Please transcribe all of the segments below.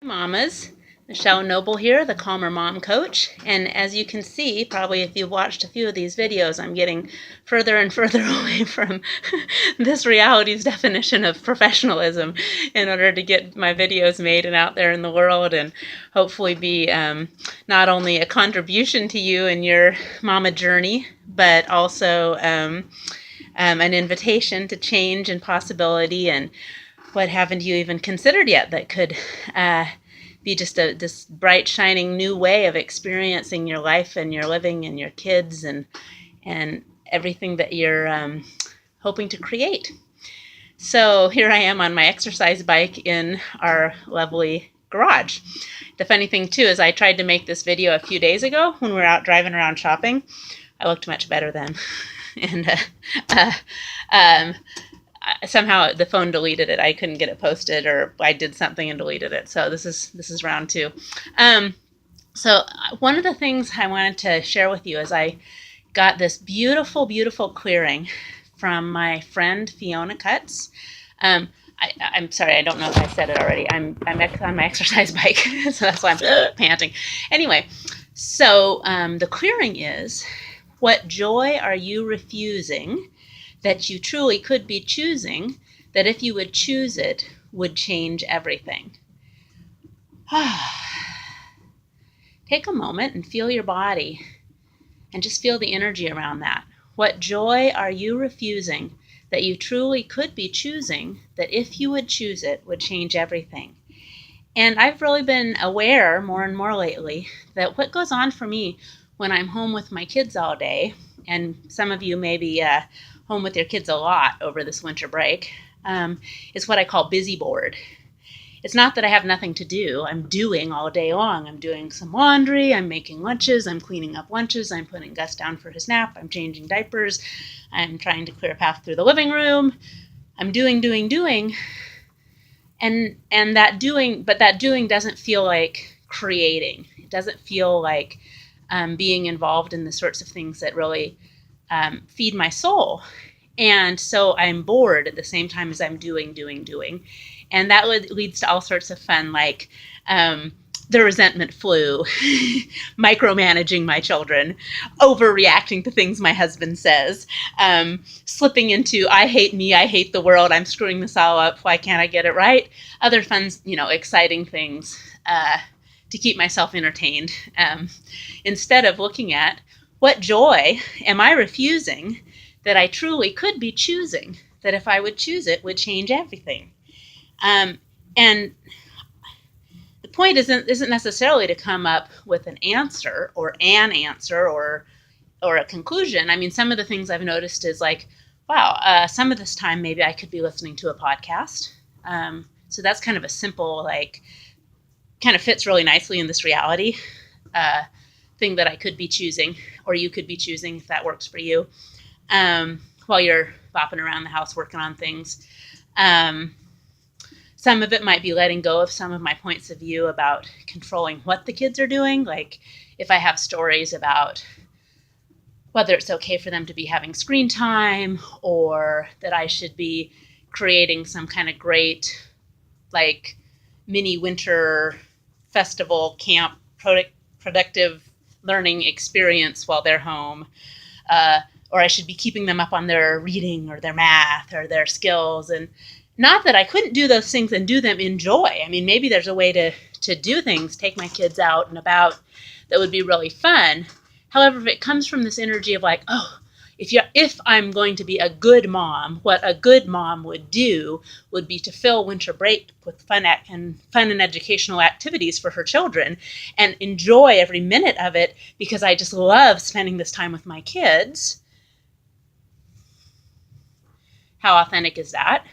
Mamas, Michelle Noble here, the Calmer Mom Coach. And as you can see, probably if you've watched a few of these videos, I'm getting further and further away from this reality's definition of professionalism in order to get my videos made and out there in the world and hopefully be not only a contribution to you in your mama journey, but also an invitation to change and possibility and what haven't you even considered yet that could be just this bright, shining new way of experiencing your life and your living and your kids and everything that you're hoping to create. So here I am on my exercise bike in our lovely garage. The funny thing too is I tried to make this video a few days ago when we were out driving around shopping. I looked much better then. And somehow the phone deleted it. I couldn't get it posted, or I did something and deleted it. So this is round two. So one of the things I wanted to share with you is I got this beautiful, beautiful clearing from my friend Fiona Cutts. I'm sorry, I don't know if I said it already. I'm on my exercise bike, so that's why I'm panting. Anyway, so the clearing is, what joy are you refusing that you truly could be choosing, that if you would choose it, would change everything? Take a moment and feel your body and just feel the energy around that. What joy are you refusing that you truly could be choosing, that if you would choose it, would change everything? And I've really been aware more and more lately that what goes on for me when I'm home with my kids all day, and some of you may be home with your kids a lot over this winter break, is what I call busy board. It's not that I have nothing to do. I'm doing all day long. I'm doing some laundry, I'm making lunches, I'm cleaning up lunches, I'm putting Gus down for his nap, I'm changing diapers, I'm trying to clear a path through the living room. I'm doing. And that doing, but that doing doesn't feel like creating. It doesn't feel like being involved in the sorts of things that really feed my soul. And so I'm bored at the same time as I'm doing. And that leads to all sorts of fun, like the resentment flu, micromanaging my children, overreacting to things my husband says, slipping into, I hate me, I hate the world, I'm screwing this all up, why can't I get it right? Other fun, exciting things to keep myself entertained, instead of looking at, what joy am I refusing that I truly could be choosing, that if I would choose it, would change everything? And the point isn't necessarily to come up with an answer or a conclusion. I mean, some of the things I've noticed is like, wow, some of this time maybe I could be listening to a podcast. So that's kind of a simple, like, kind of fits really nicely in this reality thing that I could be choosing, or you could be choosing if that works for you, while you're bopping around the house working on things. Some of it might be letting go of some of my points of view about controlling what the kids are doing. Like if I have stories about whether it's okay for them to be having screen time, or that I should be creating some kind of great, like, mini winter festival camp productive learning experience while they're home, or I should be keeping them up on their reading or their math or their skills. And not that I couldn't do those things and do them in joy. I mean, maybe there's a way to do things, take my kids out and about, that would be really fun. However, if it comes from this energy of like, oh, if I'm going to be a good mom, what a good mom would do would be to fill winter break with fun and educational activities for her children and enjoy every minute of it because I just love spending this time with my kids. How authentic is that?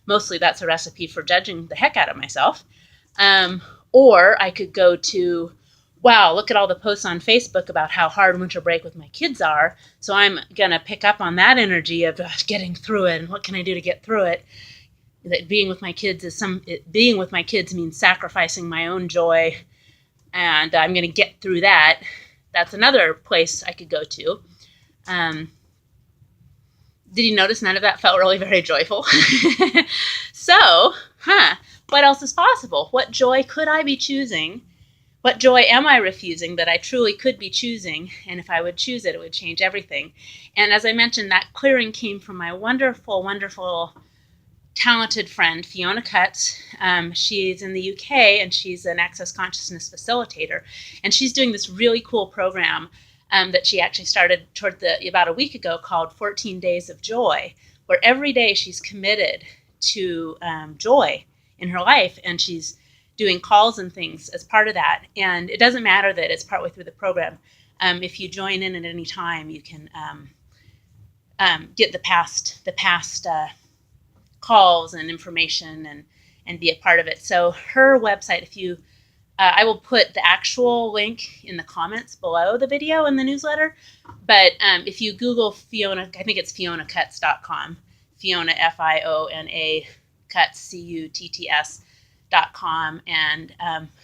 Mostly that's a recipe for judging the heck out of myself. Or I could go to, wow, look at all the posts on Facebook about how hard winter break with my kids are. So I'm going to pick up on that energy of getting through it and what can I do to get through it. That being with my kids means sacrificing my own joy, and I'm going to get through that. That's another place I could go to. Did you notice none of that felt really very joyful? So, what else is possible? What joy could I be choosing? What joy am I refusing that I truly could be choosing? And if I would choose it, it would change everything. And as I mentioned, that clearing came from my wonderful, wonderful, talented friend, Fiona Cutts. She's in the UK, and she's an access consciousness facilitator. And she's doing this really cool program that she actually started about a week ago called 14 Days of Joy, where every day she's committed to joy in her life, and she's doing calls and things as part of that. And it doesn't matter that it's partway through the program. If you join in at any time, you can get the past calls and information and be a part of it. So her website, I will put the actual link in the comments below the video in the newsletter. But if you Google Fiona, I think it's FionaCutts.com, Fiona, Fiona, Cutts, CUTTS.com, and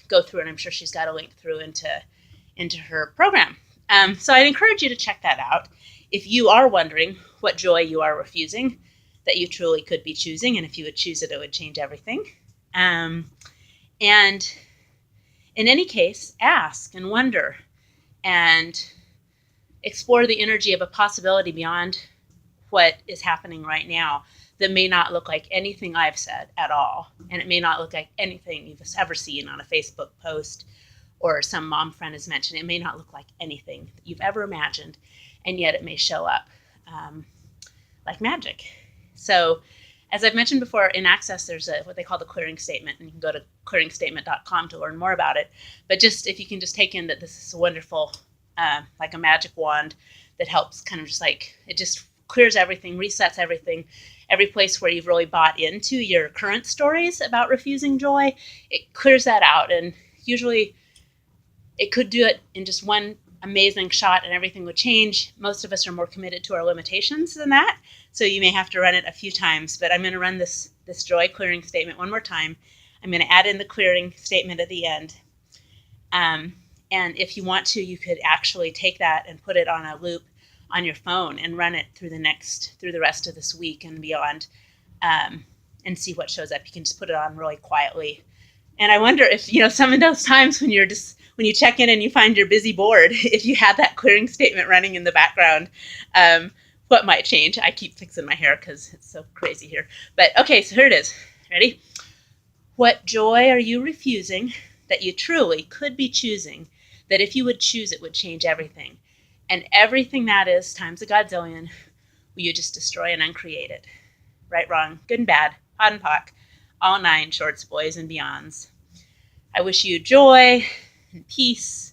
go through it. I'm sure she's got a link through into her program. So I'd encourage you to check that out if you are wondering what joy you are refusing that you truly could be choosing, and if you would choose it, it would change everything. And in any case, ask and wonder and explore the energy of a possibility beyond what is happening right now that may not look like anything I've said at all. And it may not look like anything you've ever seen on a Facebook post or some mom friend has mentioned. It may not look like anything that you've ever imagined, and yet it may show up like magic. So as I've mentioned before, in Access, there's what they call the clearing statement, and you can go to clearingstatement.com to learn more about it. But just if you can just take in that this is a wonderful, like a magic wand that helps kind of just like, it just clears everything, resets everything. Every place where you've really bought into your current stories about refusing joy, it clears that out. And usually it could do it in just one amazing shot and everything would change. Most of us are more committed to our limitations than that. So you may have to run it a few times, but I'm going to run this joy clearing statement one more time. I'm going to add in the clearing statement at the end. And if you want to, you could actually take that and put it on a loop on your phone and run it through the rest of this week and beyond, and see what shows up. You can just put it on really quietly. And I wonder if, some of those times when you check in and you find you're busy bored, if you had that clearing statement running in the background, what might change? I keep fixing my hair because it's so crazy here. But okay, so here it is. Ready? What joy are you refusing that you truly could be choosing, that if you would choose it would change everything? And everything that is times a godzillion, will you just destroy and uncreate it? Right, wrong, good and bad, hot and pock, all nine shorts, boys and beyonds. I wish you joy and peace,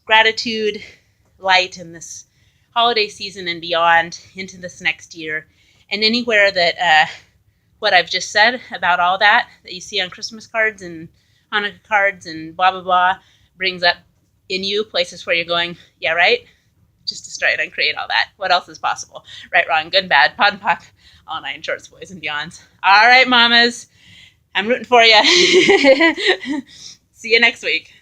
gratitude, light in this holiday season and beyond into this next year. And anywhere that what I've just said about all that you see on Christmas cards and Hanukkah cards and blah, blah, blah, brings up in you places where you're going, yeah, right? Just destroy it and create all that. What else is possible? Right, wrong, good and bad, pod and pock, all nine shorts, boys and beyonds. All right, mamas, I'm rooting for you. See you next week.